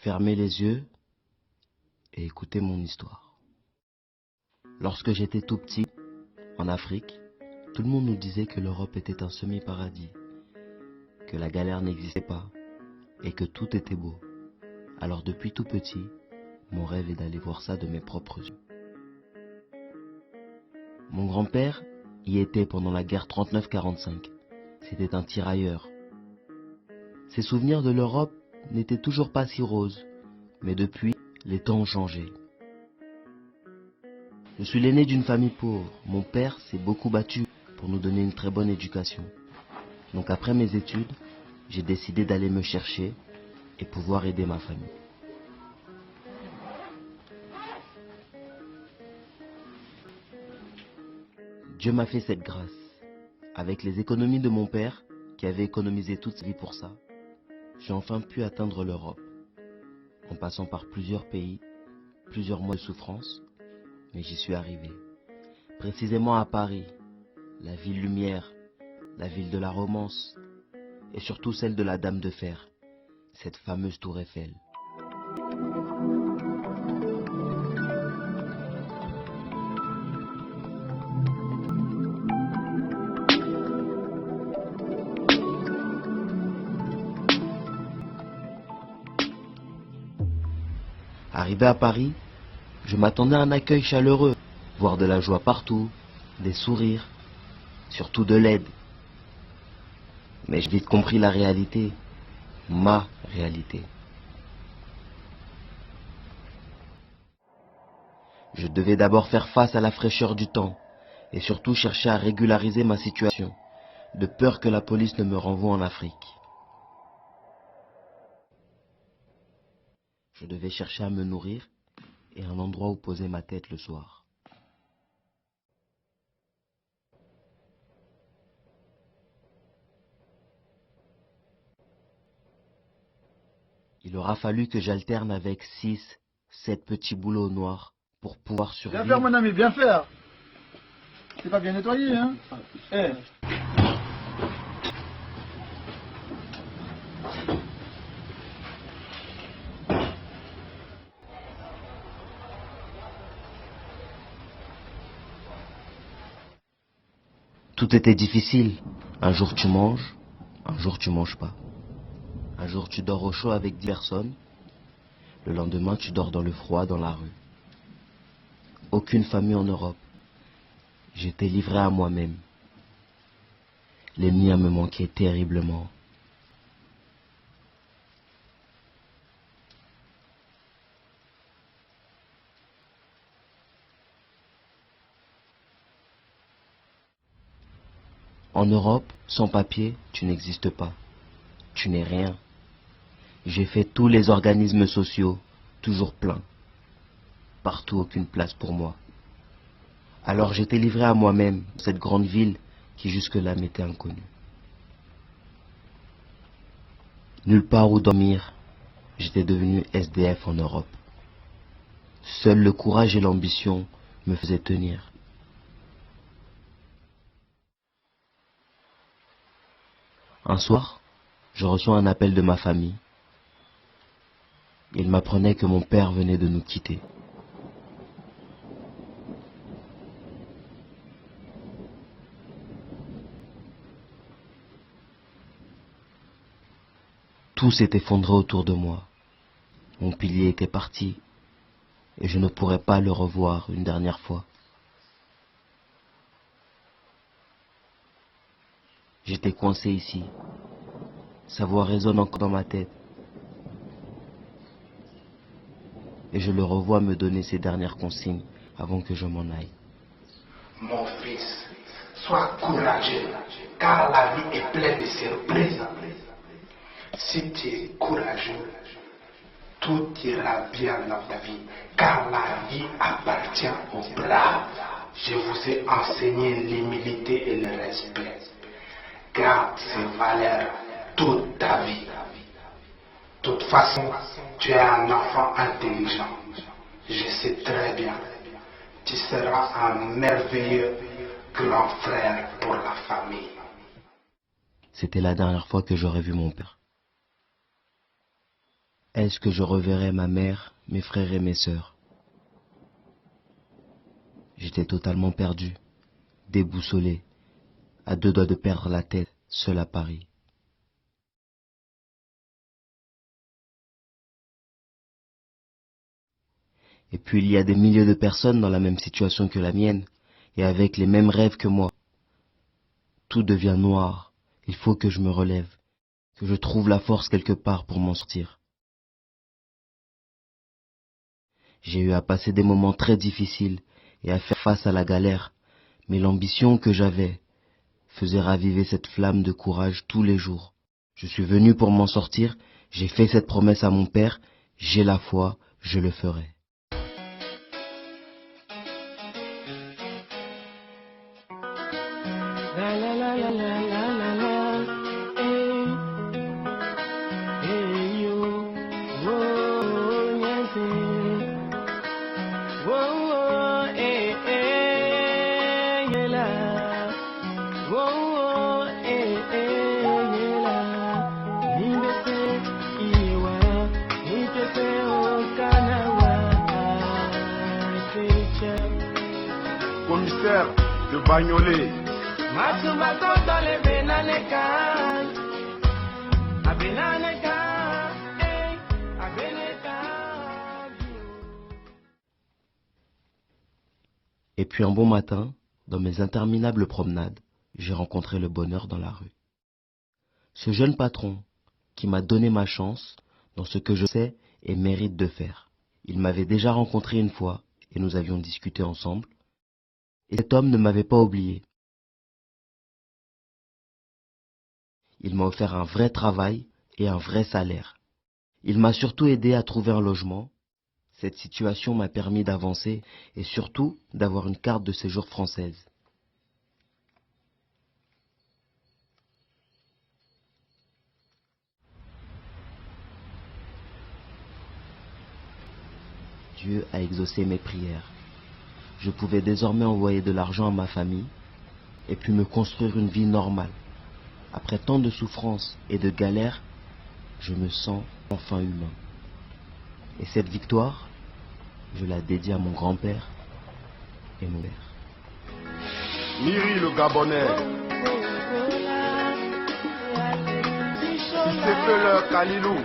Fermez les yeux et écoutez mon histoire. Lorsque j'étais tout petit, en Afrique, tout le monde nous disait que l'Europe était un semi-paradis, que la galère n'existait pas et que tout était beau. Alors depuis tout petit, mon rêve est d'aller voir ça de mes propres yeux. Mon grand-père y était pendant la guerre 39-45. C'était un tirailleur. Ses souvenirs de l'Europe n'étaient toujours pas si roses, mais depuis, les temps ont changé. Je suis l'aîné d'une famille pauvre. Mon père s'est beaucoup battu pour nous donner une très bonne éducation. Donc après mes études, j'ai décidé d'aller me chercher et pouvoir aider ma famille. Dieu m'a fait cette grâce. Avec les économies de mon père, qui avait économisé toute sa vie pour ça, j'ai enfin pu atteindre l'Europe, en passant par plusieurs pays, plusieurs mois de souffrance, mais j'y suis arrivé. Précisément à Paris, la ville lumière, la ville de la romance, et surtout celle de la Dame de Fer, cette fameuse tour Eiffel. Arrivé à Paris, je m'attendais à un accueil chaleureux, voir de la joie partout, des sourires, surtout de l'aide. Mais j'ai vite compris la réalité, ma réalité. Je devais d'abord faire face à la fraîcheur du temps et surtout chercher à régulariser ma situation, de peur que la police ne me renvoie en Afrique. Je devais chercher à me nourrir et un endroit où poser ma tête le soir. Il aura fallu que j'alterne avec 6, 7 petits boulots noirs pour pouvoir survivre. Bien faire mon ami, bien faire. C'est pas bien nettoyé, hein. Tout était difficile. Un jour tu manges, un jour tu manges pas. Un jour tu dors au chaud avec 10 personnes, le lendemain tu dors dans le froid dans la rue. Aucune famille en Europe. J'étais livré à moi-même. Les miens me manquaient terriblement. En Europe, sans papier, tu n'existes pas. Tu n'es rien. J'ai fait tous les organismes sociaux, toujours pleins. Partout aucune place pour moi. Alors j'étais livré à moi-même, cette grande ville qui jusque-là m'était inconnue. Nulle part où dormir, j'étais devenu SDF en Europe. Seul le courage et l'ambition me faisaient tenir. Un soir, je reçois un appel de ma famille. Il m'apprenait que mon père venait de nous quitter. Tout s'est effondré autour de moi. Mon pilier était parti et je ne pourrais pas le revoir une dernière fois. J'étais coincé ici. Sa voix résonne encore dans ma tête. Et je le revois me donner ses dernières consignes avant que je m'en aille. Mon fils, sois courageux, car la vie est pleine de surprises. Si tu es courageux, tout ira bien dans ta vie, car la vie appartient aux braves. Je vous ai enseigné l'humilité et le respect. Garde ces valeurs toute ta vie. De toute façon, tu es un enfant intelligent. Je sais très bien. Tu seras un merveilleux grand frère pour la famille. C'était la dernière fois que j'aurais vu mon père. Est-ce que je reverrai ma mère, mes frères et mes sœurs? J'étais totalement perdu, déboussolé, à 2 doigts de perdre la tête, seul à Paris. Et puis il y a des milliers de personnes dans la même situation que la mienne, et avec les mêmes rêves que moi. Tout devient noir, il faut que je me relève, que je trouve la force quelque part pour m'en sortir. J'ai eu à passer des moments très difficiles et à faire face à la galère, mais l'ambition que j'avais faisait raviver cette flamme de courage tous les jours. Je suis venu pour m'en sortir, j'ai fait cette promesse à mon père, j'ai la foi, je le ferai. La la la la la la la la, hey, hey yo, oh, yes, oh, hey, hey, yeah, la, oh, hey, yeah, la, liberté, iwa, liberté, oh, kanawa, Commissaire de Bagnolet. Et puis un bon matin, dans mes interminables promenades, j'ai rencontré le bonheur dans la rue. Ce jeune patron qui m'a donné ma chance dans ce que je sais et mérite de faire. Il m'avait déjà rencontré une fois et nous avions discuté ensemble. Et cet homme ne m'avait pas oublié. Il m'a offert un vrai travail et un vrai salaire. Il m'a surtout aidé à trouver un logement. Cette situation m'a permis d'avancer et surtout d'avoir une carte de séjour française. Dieu a exaucé mes prières. Je pouvais désormais envoyer de l'argent à ma famille et puis me construire une vie normale. Après tant de souffrances et de galères, je me sens enfin humain. Et cette victoire, je la dédie à mon grand-père et mon père. Miri le Gabonais. Si c'est que leur Kalilou.